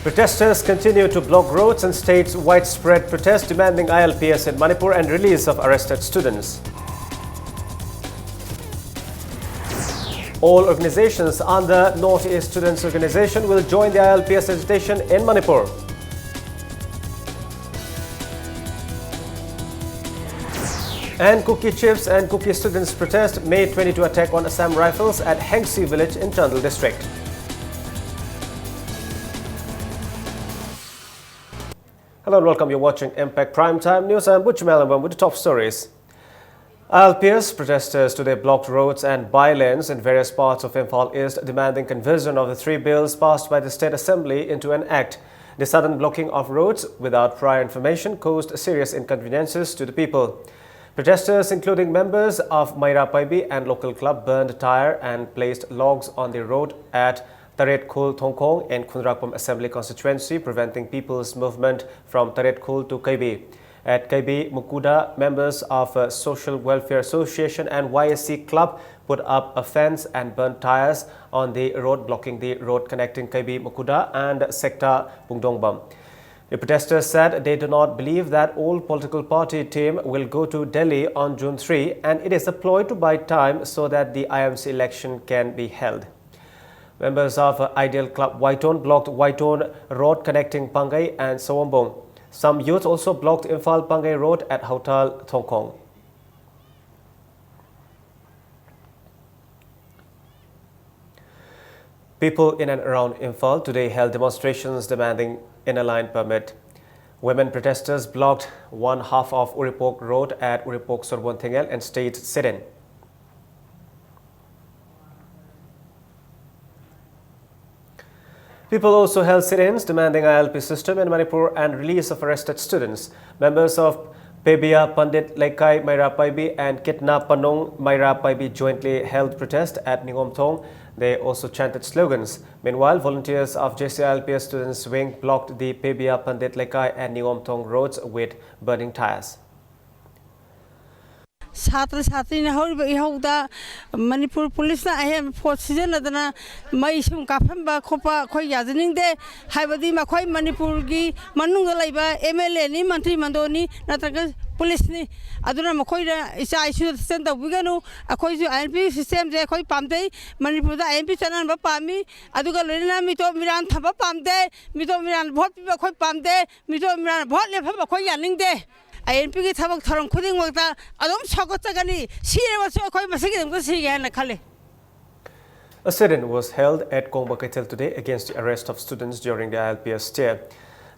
Protesters continue to block roads and stage widespread protest demanding ILPS in Manipur and release of arrested students. All organizations under North-East Students Organization will join the ILPS agitation in Manipur. And CUCA chiefs and CUCA students protest May 22 attack on Assam Rifles at Hengsi village in Chandal district. Hello and welcome. You're watching Impact Primetime News. I'm Butch Melbourne with the top stories. ILPS protesters today blocked roads and by-lanes in various parts of Imphal East, demanding conversion of the 3 bills passed by the State Assembly into an act. The sudden blocking of roads without prior information caused serious inconveniences to the people. Protesters, including members of Maira Paibi and local club, burned tire and placed logs on the road at Taret Khul Thongkong and Khunrakpam Assembly constituency, preventing people's movement from Taret Khul to Kaibi. At Kaibi, Mukuda, members of a Social Welfare Association and YSC Club put up a fence and burnt tires on the road, blocking the road connecting Kaibi, Mukuda and Sector Pungdongbam. The protesters said they do not believe that all political party team will go to Delhi on June 3 and it is a ploy to buy time so that the IMC election can be held. Members of Ideal Club Waiton blocked Waiton Road connecting Pangai and Sawombong. Some youth also blocked Imphal Pangai Road at Hautal Thongkong. People in and around Imphal today held demonstrations demanding inner line permit. Women protesters blocked one half of Uripok Road at Uripok Sorbon Thingel and staged sit-in. People also held sit-ins demanding ILP system in Manipur and release of arrested students. Members of Pebia Pandit Laikai Maira Paibi and Kitna Panong Maira Paibi jointly held protest at Ningomthong. They also chanted slogans. Meanwhile, volunteers of JCILPS students wing blocked the Pebia Pandit Laikai and Ningomthong roads with burning tires. Satra Satri Hauda Manipur police I am for season Adana Maisum Kapamba Kopa Koi Yazining de Habadi Makoi Manipurgi Manunga Laiba MLA ni Mantri Mandoni Nataka police ni Aduna Makoida is I should send the Wigano according to ILP system de Koi Pamde Manipur MP Chanan Bapami Aduga Lena Mito Miran Tapa Pamde Mito Miran Bot Koi Pamde Mito Miran Bot Lepa Koi Yaning de INP की थबक थरम खुदिंग वक्ता अदम छगतगनी सिरे वसो कोई मसगी दमको सिगे न खाले. A sit-in was held at Kongba Kaitel today against the arrest of students during the ILPS stay.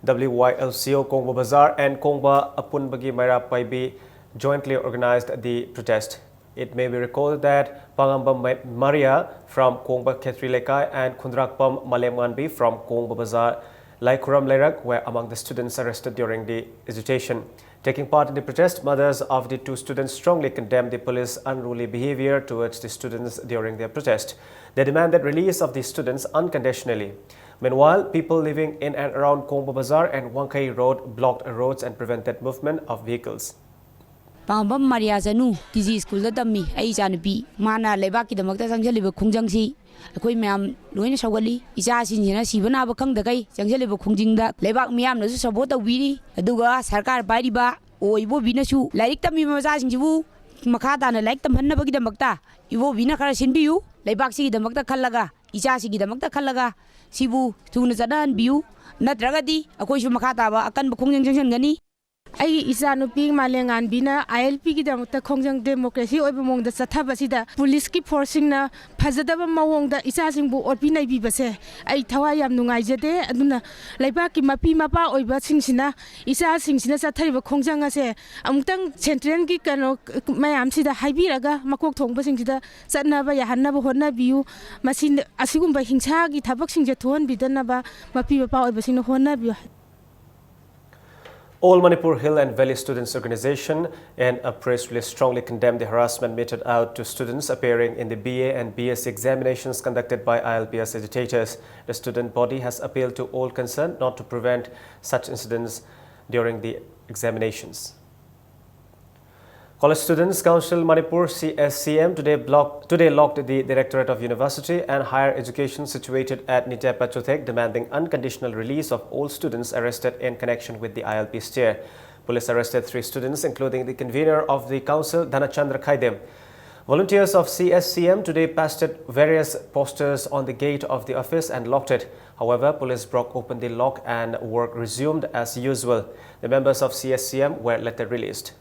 WYLCO Kongba Bazaar and Kongba Apunbagi Maira Paibi jointly organized the protest. It may be recalled that Pangamba Maria from Kongba Khetri Lekai and Khundrakpam Malemganbi from Kongba Bazaar Laikuram Lerak were among the students arrested during the agitation. Taking part in the protest, mothers of the 2 students strongly condemned the police's unruly behavior towards the students during their protest. They demanded release of the students unconditionally. Meanwhile, people living in and around Kongba Bazaar and Wangkai Road blocked roads and prevented movement of vehicles. Pangamba Maria Zanu, Kizi School Dami, Aizanabi, Mana Lebaki the Makta Sanjaliba Kungjangsi, a Koi Mam, Luina Shawali, Isasin, Sivana Bakang the Gai, Sanjaliba Kungjinga, Lebak Miam, the Sabota Wiri, Aduga, Sarkar Badiba, or Ivo Vinasu, like Tami Mazazin Jivu, Makata and like the Manabaki the Makta, Ivo Vinakara Sinbiu, Lebaksi the Makta Kalaga, Isasi the Makta Kalaga, Sibu, Tunazadan Biu, Natragadi, a Koshu Makata, a Kan Bakungan Gani. I Isanupi Malangan Bina, ILP Gidamata Kongjang democracy among the Satabasida, police keep forcing na Pazadaba Mawong the Isasingbo or Pina Bibase, I Tawayam Nungajade, Aduna, Laibaki Mapi Mapa or Batsingsina, Isasing Sinasatariba Kongjangase, Amtang Centrangi Kano Mayam Sida Haibiraga, Makok Tong Basingida, Satnaba Yahanaba Hona Biu, Masin Asugumba Hinsagi, Tabaxing Jatuan Bidanaba, Mapi Mapa or Basino Hona Biu. All Manipur Hill and Valley Students Organization in a press release strongly condemned the harassment meted out to students appearing in the BA and BSc examinations conducted by ILPS agitators. The student body has appealed to all concerned not to prevent such incidents during the examinations. College Students Council Manipur CSCM today locked the Directorate of University and Higher Education situated at Nitepa Chuthek, demanding unconditional release of all students arrested in connection with the ILP stir. Police arrested 3 students, including the convener of the council, Dhanachandra Khaidem. Volunteers of CSCM today pasted various posters on the gate of the office and locked it. However, police broke open the lock and work resumed as usual. The members of CSCM were later released.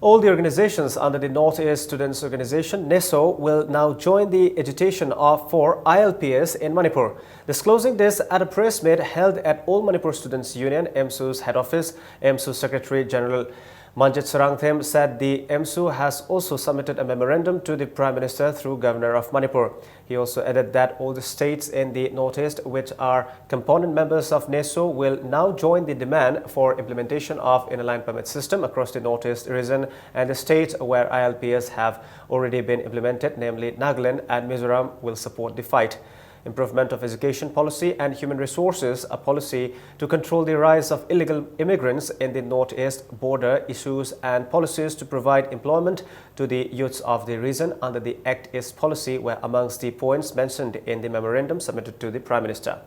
All the organizations under the Northeast Students Organization, NESO, will now join the agitation for ILPS in Manipur. Disclosing this at a press meet held at All Manipur Students Union, EMSU's head office, EMSU Secretary General Manjit Sarangthem said the EMSU has also submitted a memorandum to the Prime Minister through Governor of Manipur. He also added that all the states in the Northeast which are component members of NESO will now join the demand for implementation of inner-line permit system across the Northeast region, and the states where ILPS have already been implemented, namely Nagaland and Mizoram, will support the fight. Improvement of education policy and human resources, a policy to control the rise of illegal immigrants in the Northeast border issues, and policies to provide employment to the youths of the region under the Act East policy were amongst the points mentioned in the memorandum submitted to the Prime Minister.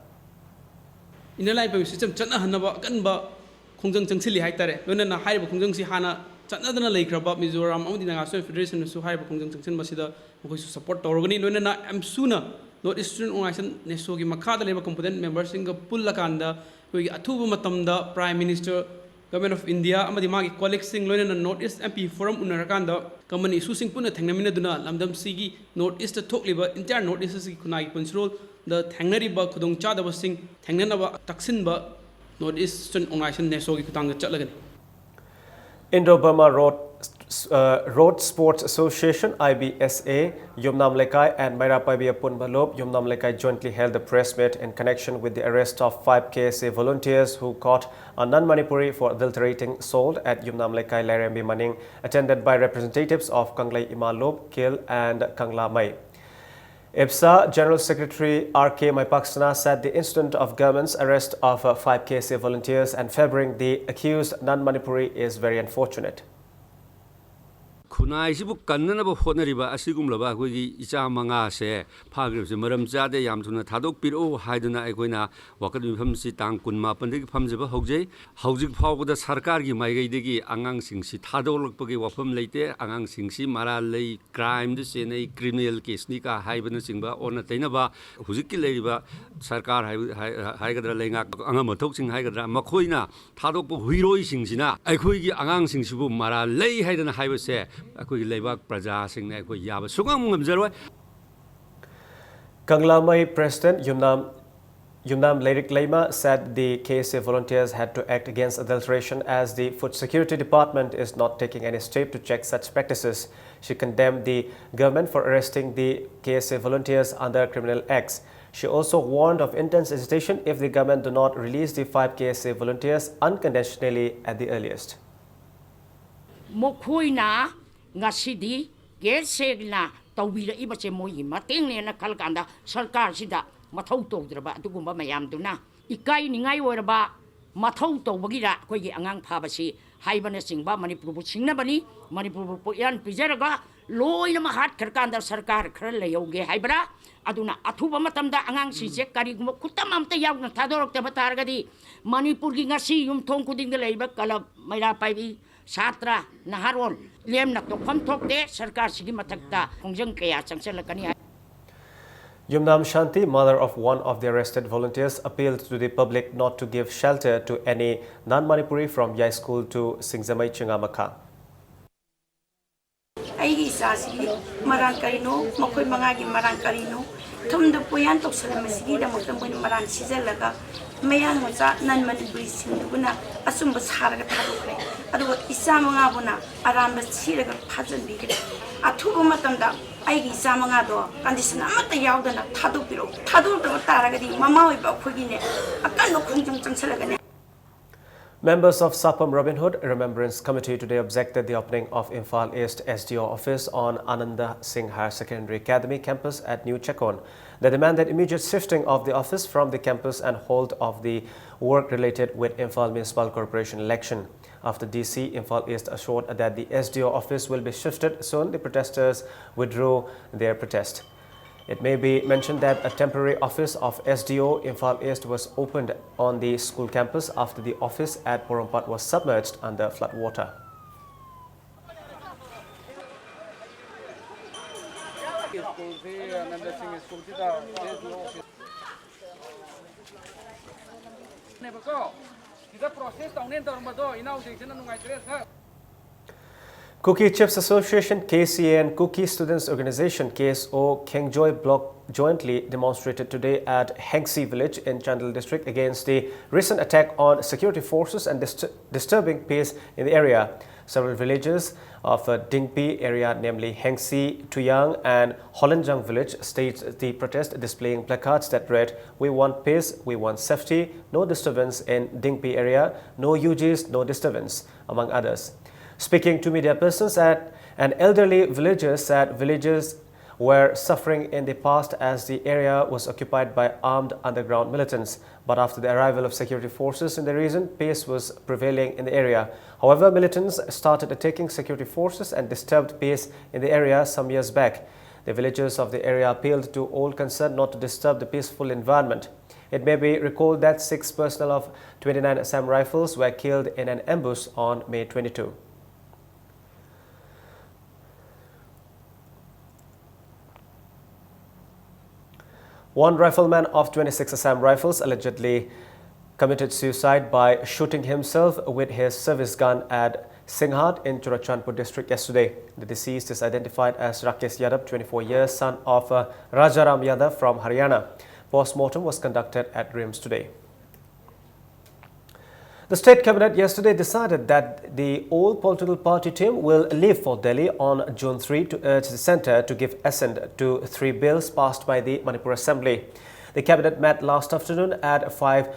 Inner-line permit system chana hanaba kanba khongjang changsili haitare lona haiba khongjang si hana chanadana leikraba Mizoram amadi National Federation su haiba khongjang changsin masida mokoi su support torgani lona amsuna Northeast Student Organization NESO ki makhada leba component members singa pulla kanda koi athuba matamda Prime Minister Government of India amadi magi colleagues sing loina Northeast MP forum unarakanda company issue sing puna thangnamina duna lamdam sigi Northeast thokliba entire Northeast si kunai control the thangnariba khudong chadaba sing thangnanaba taksinba Northeast Student Organization NESO ki kutang chatlagani. Indo-Burma Road Sports Association IBSA, Yumnam Lekai and Maira Paibia Punbalop, Yumnam Lekai jointly held a press meet in connection with the arrest of 5 KSA volunteers who caught a non-Manipuri for adulterating salt at Yumnam Lekai Lairembi Maning, attended by representatives of Kanglai Imalop, Kil and Kangla Mai. IBSA General Secretary R.K. Maipaksana said the incident of government's arrest of 5 KSA volunteers and favoring the accused non-Manipuri is very unfortunate. Kunaisibu kannanaba hotnariba asigumlaba akoigi icha manga se phagribse maram chade yam thuna thadok piro haiduna akoina wakat mifamsi tang kunma pandegi phamjeba hogjei hojik phawda sarkar gi maigai degi angang singsi thadolakpagi wafam leite angang singsi mara lei crime de senei criminal case ni ka haibana singba ona tainaba hujikki leiba sarkar haigadra lenga anga mathok sing haigadra makhoina thadokpo huiroi singsina akoigi angang singsibu mara lei haidana haibase Kangla Mai President Yumnam Leirik Leima said the KSA volunteers had to act against adulteration as the Food Security Department is not taking any step to check such practices. She condemned the government for arresting the KSA volunteers under criminal acts. She also warned of intense agitation if the government do not release the 5 KSA volunteers unconditionally at the earliest. Ngasidi gesegna tawira ibache moyi matengne na kalkanda sarkar sida mathau tawdraba adugumba mayamduna ikai ningai oraba mathau tawbagira koigi angang phabasi haibana singba Manipur bu singnabani Manipur bu yan pijaraga loina mahat kharkanda sarkar khar layauge haibra aduna athuba matamda angang sije karigum kutamamta yawna thadorok te batargadi Manipur gi ngasi yum thong kuding leiba kalab maira paibi Satra Naharol Liam Naktom Tokte Sarkar Sigi Matakta Kongjang Kaya Changselakani. Yumnam Shanti, mother of one of the arrested volunteers, appealed to the public not to give shelter to any non-Manipuri from Yai School to Singzamai Chingamaka. Aigi sasi marang karino makoi mangagi marang karino thum the poyan tok salamasi da motam pon marang sizalaga mayang mocha nan Manipuri singuna asum basaraga thadukre adugo isamanga buna aramba siraga phajan bigre athubo matamda aigi isamanga do condition amata yaudana thadupiro thadurta taragadi mama oiba khogine akanno khongjang changsalaga. Members of Sapam Robin Hood Remembrance Committee today objected the opening of Imphal East SDO office on Ananda Singh Higher Secondary Academy campus at New Chekon. They demanded immediate shifting of the office from the campus and hold of the work related with Imphal Municipal Corporation election. After DC, Imphal East assured that the SDO office will be shifted soon, the protesters withdrew their protest. It may be mentioned that a temporary office of SDO Imphal East was opened on the school campus after the office at Porompat was submerged under flood water. CUCA Chiefs Association, KCA and CUCA Students Organization, KSO, Kengjoy Block jointly demonstrated today at Hengsi village in Chandel district against the recent attack on security forces and disturbing peace in the area. Several villages of Dingpi area, namely Hengsi, Tuyang and Hollanjang village, staged the protest displaying placards that read, "We want peace, we want safety, no disturbance in Dingpi area, no UGs, no disturbance," among others. Speaking to media persons, an elderly villager said villagers were suffering in the past as the area was occupied by armed underground militants. But after the arrival of security forces in the region, peace was prevailing in the area. However, militants started attacking security forces and disturbed peace in the area some years back. The villagers of the area appealed to all concerned not to disturb the peaceful environment. It may be recalled that 6 personnel of 29 Assam Rifles were killed in an ambush on May 22. One rifleman of 26 Assam Rifles allegedly committed suicide by shooting himself with his service gun at Singhat in Churachandpur district yesterday. The deceased is identified as Rakesh Yadav, 24 years, son of Rajaram Yadav from Haryana. Post-mortem was conducted at RIMS today. The State Cabinet yesterday decided that the all political party team will leave for Delhi on June 3 to urge the centre to give assent to 3 bills passed by the Manipur Assembly. The Cabinet met last afternoon at 5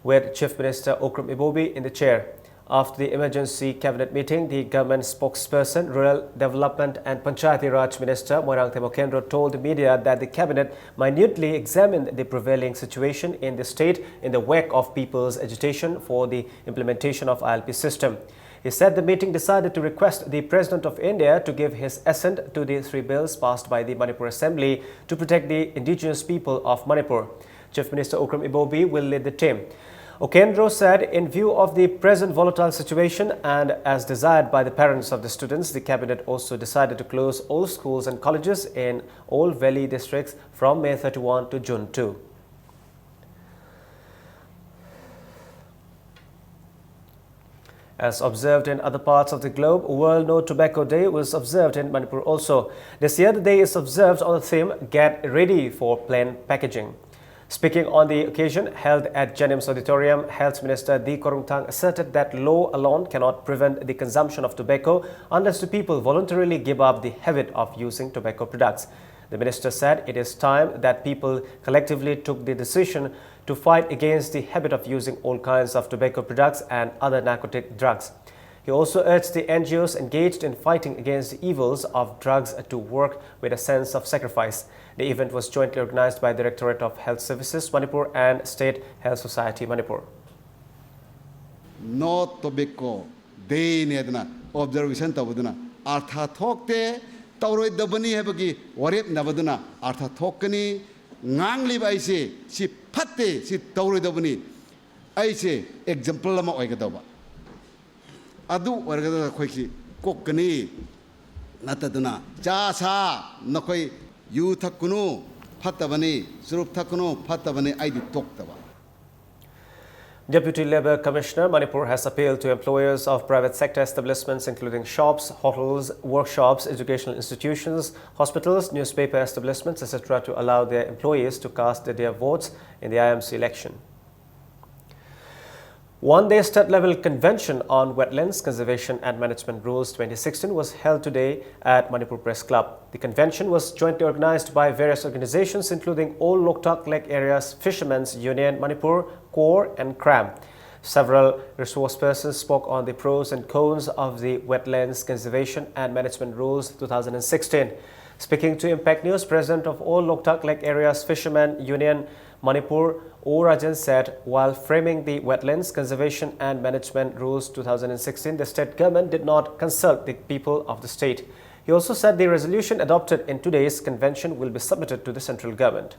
with Chief Minister Okram Ibobi in the chair. After the emergency cabinet meeting, the government spokesperson, Rural Development and Panchayati Raj Minister Moirang Themokendro told the media that the cabinet minutely examined the prevailing situation in the state in the wake of people's agitation for the implementation of ILP system. He said the meeting decided to request the President of India to give his assent to the 3 bills passed by the Manipur Assembly to protect the indigenous people of Manipur. Chief Minister Okram Ibobi will lead the team. Okendro said in view of the present volatile situation and as desired by the parents of the students, the cabinet also decided to close all schools and colleges in all valley districts from May 31 to June 2. As observed in other parts of the globe, World No Tobacco Day was observed in Manipur also. This year, the day is observed on the theme, "Get Ready for Plain Packaging." Speaking on the occasion held at Jennings Auditorium, Health Minister D. Korungthang asserted that law alone cannot prevent the consumption of tobacco unless the people voluntarily give up the habit of using tobacco products. The minister said it is time that people collectively took the decision to fight against the habit of using all kinds of tobacco products and other narcotic drugs. He also urged the NGOs engaged in fighting against the evils of drugs to work with a sense of sacrifice. The event was jointly organized by Directorate of Health Services Manipur and State Health Society Manipur. No tobacco day nedna observation tabuduna artha thokte tawroi dabani habagi warep nabaduna artha thokani ngangli baise si phatte si tawroi dabani aise example lama oigadaba adu wargada khoiki kokani nataduna cha sa nakoi yu thakunu phatabani surup thakunu phatabani aidi toktaba. Deputy Labour Commissioner Manipur has appealed to employers of private sector establishments including shops, hotels, workshops, educational institutions, hospitals, newspaper establishments, etc. to allow their employees to cast their votes in the IMC election. One-day state-level convention on Wetlands Conservation and Management Rules 2016 was held today at Manipur Press Club. The convention was jointly organized by various organizations including All Loktak Lake Areas Fishermen's Union Manipur, CORE and CRAM. Several resource persons spoke on the pros and cons of the Wetlands Conservation and Management Rules 2016. Speaking to Impact News, President of all Loktak Lake Areas Fishermen Union, Manipur, O. Rajan said, while framing the Wetlands Conservation and Management Rules 2016, the state government did not consult the people of the state. He also said the resolution adopted in today's convention will be submitted to the central government.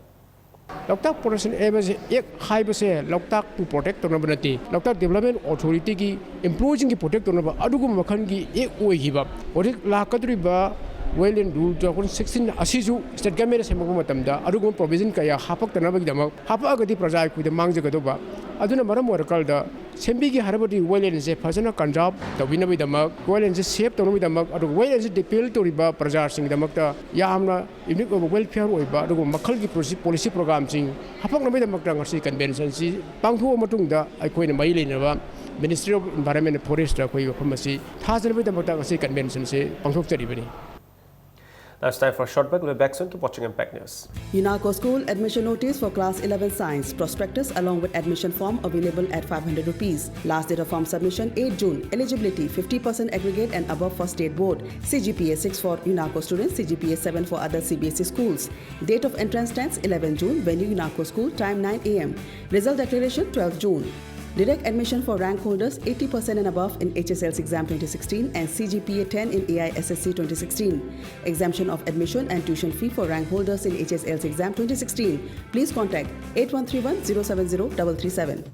Loktak Protection Agency ek haiba se Loktak to protect to nabanati Loktak Development Authority ki employees ki protect to naba adugu makhan ki ek oi hiba audit la kadri ba Wetland Rule 2016 asisu state government semagu matamda adugu provision kaya hapak tanabagi damak hapa agadi praja ku de mangje gadoba aduna maram workal da sembi ki harabati wetland se phasana conserve tawina bi damak wetland se save tawina bi damak adugu wetland se depel to riba praja sing damak ta yamna unique of welfare oiba adugu makhal ki policy program sing hapak na bi damak ta ngasi convention si pangthu matung da aikoina mai leinaba Ministry of Environment and Forest koi famasi thazan bi damak ta ngasi convention se pangthok charibani. Now it's time for a short break. We'll be back soon to watching Impact News. UNACO School admission notice for Class 11 Science. Prospectus along with admission form available at 500 rupees. Last date of form submission 8 June. Eligibility 50% aggregate and above for state board. CGPA 6 for UNACO students. CGPA 7 for other CBSE schools. Date of entrance test 11 June. Venue UNACO School. Time 9 AM. Result declaration 12 June. Direct admission for rank holders 80% and above in HSLC exam 2016 and CGPA 10 in AISSC 2016. Exemption of admission and tuition fee for rank holders in HSLC exam 2016. Please contact 8131 070 337.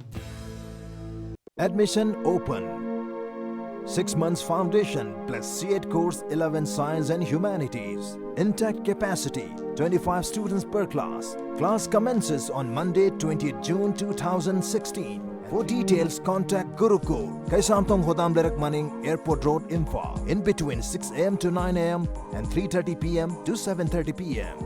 Admission open. 6 months foundation plus C8 course 11 Science and Humanities. Intact capacity 25 students per class. Class commences on Monday 20th June 2016. For details, contact Gurukul, Kaisamtong Hodam Lerak Maning, Airport Road, Imphal, in between 6 AM to 9 AM and 3:30 PM to 7:30 PM.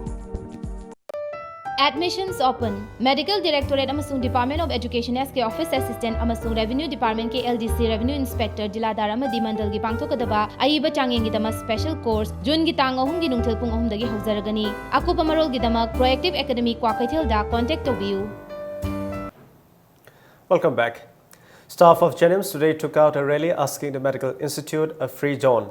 Admissions open. Medical Directorate amasung Department of Education SK Office Assistant amasung Revenue Department ke LDC Revenue Inspector Jiladar amadi mandal gi pangthokadaba aiba changeng gi dama special course June gi tang ahum gi nungthil pung ahum dagi haujaragani. Akupa marol gi dama Proactive Academy Kwakaithil da contact tobiu. Welcome back. Staff of Jenims today took out a rally asking the Medical Institute a free zone.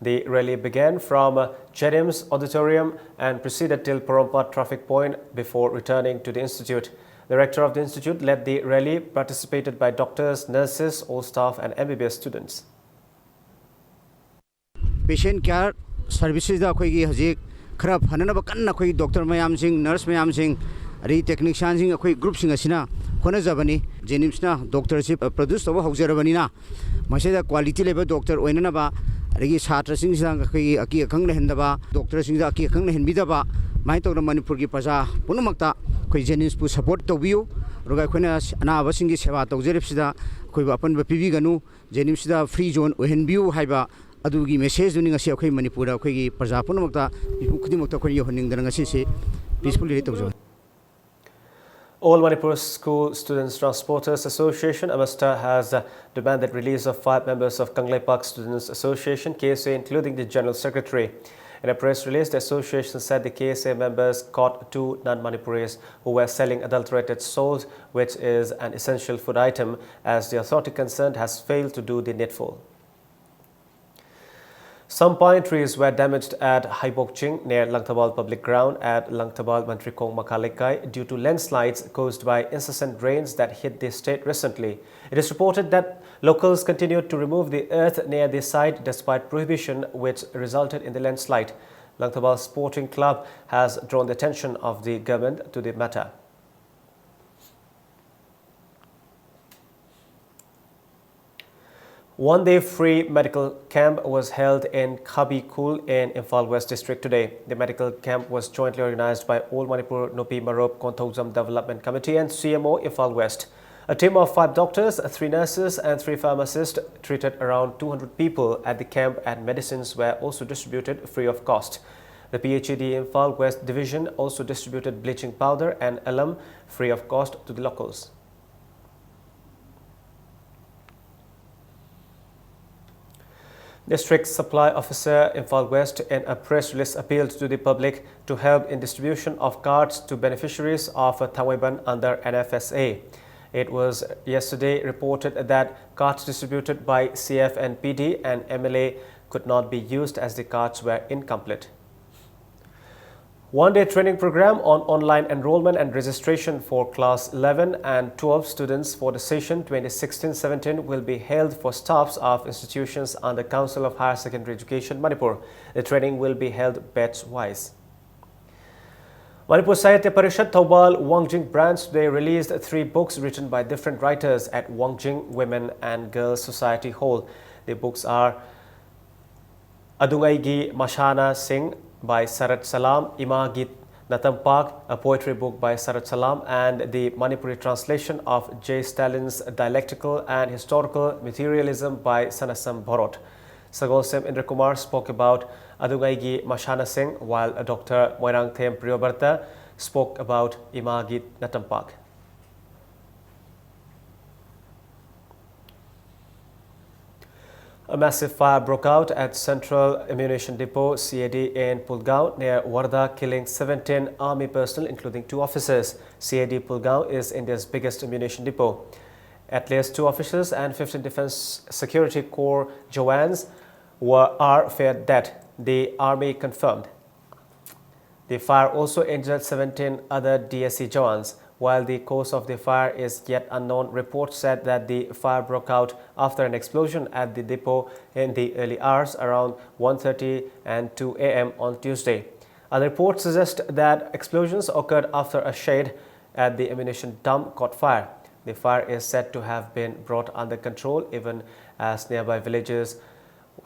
The rally began from Jenims Auditorium and proceeded till Porompa traffic point before returning to the institute. The rector of the institute led the rally, participated by doctors, nurses, all staff and MBBS students. Patient care services da khoi gi hajik khara phanana ba kanna khoi doctor mayam sing nurse mayam sing ari technician sing khoi group sing asina khona jabani Jenims na doctor si produce toba haujarabani na maseda quality level doctor oinana ba ari satra sing sang khoi aki akhang na hendaba doctor sing da aki akhang na henbidaba mai to Manipur gi praja punamakta khoi Jenims pu support tobiu roga khona anaba sing gi sewa tawjerepsida khoi apan ba pibi ganu Jenims da free zone ohenbiu haiba adugi message duni ngasi akhoi Manipur da khoi gi praja punamakta pipu khudimokta khoi yohning dana ngasi se peacefully tawjo. All Manipur School Students Transporters Association, AMASTA, has demanded release of 5 members of Kanglei Park Students Association, KSA, including the General Secretary. In a press release, the association said the KSA members caught 2 non-Manipuris who were selling adulterated salt, which is an essential food item, as the authority concerned has failed to do the needful. Some pine trees were damaged at Haibokching near Langtabal Public Ground at Langtabal Mantrikong Makalekai due to landslides caused by incessant rains that hit the state recently. It is reported that locals continued to remove the earth near the site despite prohibition, which resulted in the landslide. Langtabal Sporting Club has drawn the attention of the government to the matter. One-day free medical camp was held in Khabikul in Imphal West District today. The medical camp was jointly organized by All Manipur Nopi Marop Konthokjam Development Committee and CMO Imphal West. A team of 5 doctors, 3 nurses and 3 pharmacists treated around 200 people at the camp, and medicines were also distributed free of cost. The PHED Imphal West Division also distributed bleaching powder and alum free of cost to the locals. District Supply Officer Imphal West in a press release appealed to the public to help in distribution of cards to beneficiaries of Thawaiban under NFSA. It was yesterday reported that cards distributed by CF and PD and MLA could not be used as the cards were incomplete. One-day training program on online enrollment and registration for Class 11 and 12 students for the session 2016-17 will be held for staffs of institutions under Council of Higher Secondary Education, Manipur. The training will be held batch-wise. Manipur Sahitya Parishad Thobal Wangjing branch today released 3 books written by different writers at Wangjing Women and Girls Society Hall. The books are Adungaigi Mashana Singh by Sarat Salam, Ima Git Natampak, a poetry book by Sarat Salam, and the Manipuri translation of J. Stalin's Dialectical and Historical Materialism by Sanasam Bharot. Sagolsem Indra Kumar spoke about Adungaigi Mashana Singh, while Dr. Moirang Them Priyobarta spoke about Ima Git Natampak. A massive fire broke out at Central Ammunition Depot CAD in Pulgaon near Warda, killing 17 army personnel including 2 officers. CAD Pulgaon is India's biggest ammunition depot. At least 2 officers and 15 Defence Security Corps Jawans are feared dead, the army confirmed. The fire also injured 17 other DSC Jawans. While the cause of the fire is yet unknown, reports said that the fire broke out after an explosion at the depot in the early hours around 1:30 and 2 a.m. on Tuesday. Other reports suggest that explosions occurred after a shed at the ammunition dump caught fire. The fire is said to have been brought under control even as nearby villages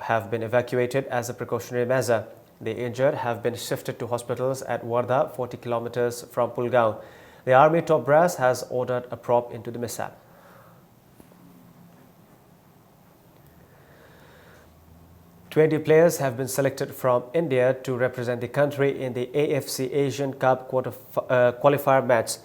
have been evacuated as a precautionary measure. The injured have been shifted to hospitals at Warda, 40 kilometers from Pulgaon. The army top brass has ordered a probe into the mishap. "20 players have been selected from India to represent the country in the AFC Asian Cup Qualifier match.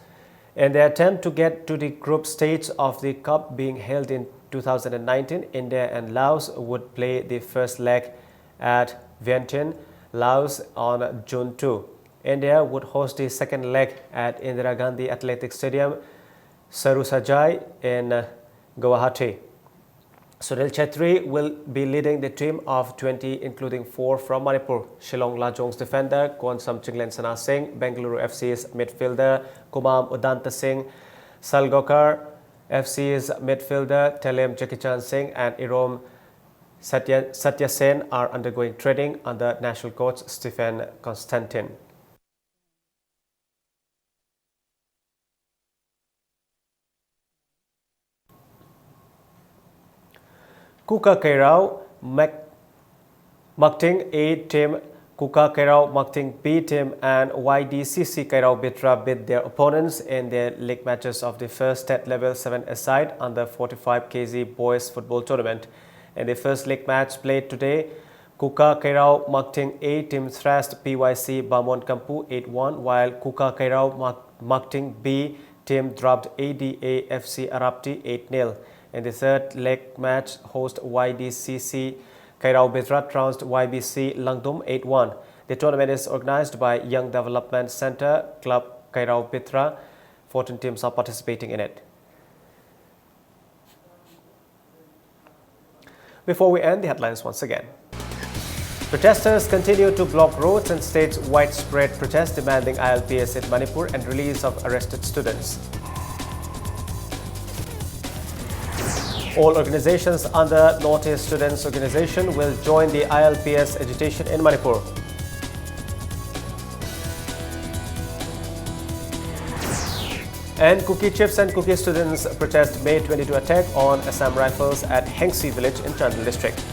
In their attempt to get to the group stage of the Cup being held in 2019, India and Laos would play the first leg at Vientiane, Laos on June 2. India would host the second leg at Indira Gandhi Athletic Stadium, Sarusajai in Guwahati. Sunil Chetri will be leading the team of 20, including 4 from Manipur. Shillong Lajong's defender, Kwon Samchinglen Sana Singh, Bengaluru FC's midfielder, Kumam Udanta Singh, Salgokar FC's midfielder, Telem Jackie Singh and Irom Satya Sen are undergoing training under national coach Stephen Constantin. CUCA Kairao Makting A team, CUCA Kairao Makting B team and YDCC Kairao Bitra bid their opponents in their league matches of the first state level 7 aside under 45 kg boys football tournament. In the first league match played today, CUCA Kairao Makting A team thrashed PYC Bamon Kampu 8-1, while CUCA Kairao Makting B team dropped ADA FC Arapti 8-0. In the third leg match, host YDCC Kairao Bitra trounced YBC Langdum 8-1. The tournament is organized by Young Development Center Club Kairao Bitra. 14 teams are participating in it. Before we end, the headlines once again. Protesters continue to block roads and stage widespread protest demanding ILPS in Manipur and release of arrested students. All organizations under Northeast Students Organization will join the ILPS agitation in Manipur. And cookie chips and cookie students protest May 22 attack on Assam Rifles at Hengsi village in Chandel district.